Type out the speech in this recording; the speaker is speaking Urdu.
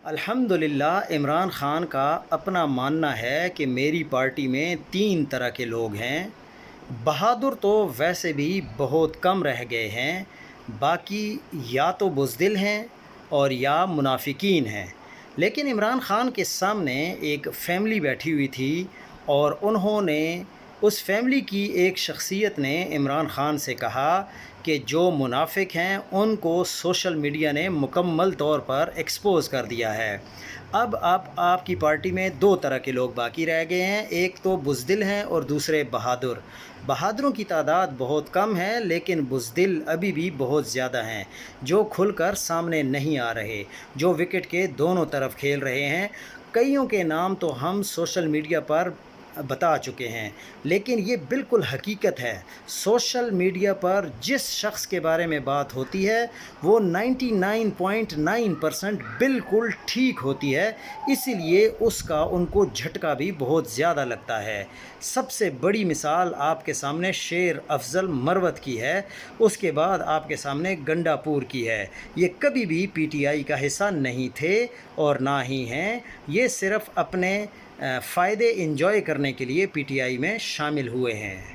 الحمدللہ عمران خان کا اپنا ماننا ہے کہ میری پارٹی میں 3 طرح کے لوگ ہیں۔ بہادر تو ویسے بھی بہت کم رہ گئے ہیں، باقی یا تو بزدل ہیں اور یا منافقین ہیں۔ لیکن عمران خان کے سامنے ایک فیملی بیٹھی ہوئی تھی اور انہوں نے اس فیملی کی ایک شخصیت نے عمران خان سے کہا کہ جو منافق ہیں ان کو سوشل میڈیا نے مکمل طور پر ایکسپوز کر دیا ہے۔ اب آپ کی پارٹی میں 2 طرح کے لوگ باقی رہ گئے ہیں، ایک تو بزدل ہیں اور دوسرے بہادر۔ بہادروں کی تعداد بہت کم ہے لیکن بزدل ابھی بھی بہت زیادہ ہیں، جو کھل کر سامنے نہیں آ رہے، جو وکٹ کے دونوں طرف کھیل رہے ہیں۔ کئیوں کے نام تو ہم سوشل میڈیا پر بتا چکے ہیں، لیکن یہ بالکل حقیقت ہے۔ سوشل میڈیا پر جس شخص کے بارے میں بات ہوتی ہے وہ 99.9% بالکل ٹھیک ہوتی ہے، اسی لیے اس کا ان کو جھٹکا بھی بہت زیادہ لگتا ہے۔ سب سے بڑی مثال آپ کے سامنے شیر افضل مروت کی ہے، اس کے بعد آپ کے سامنے گنڈا پور کی ہے۔ یہ کبھی بھی پی ٹی آئی کا حصہ نہیں تھے اور نہ ہی ہیں، یہ صرف اپنے فائدے انجوائے کرنے کے لیے پی ٹی آئی میں شامل ہوئے ہیں۔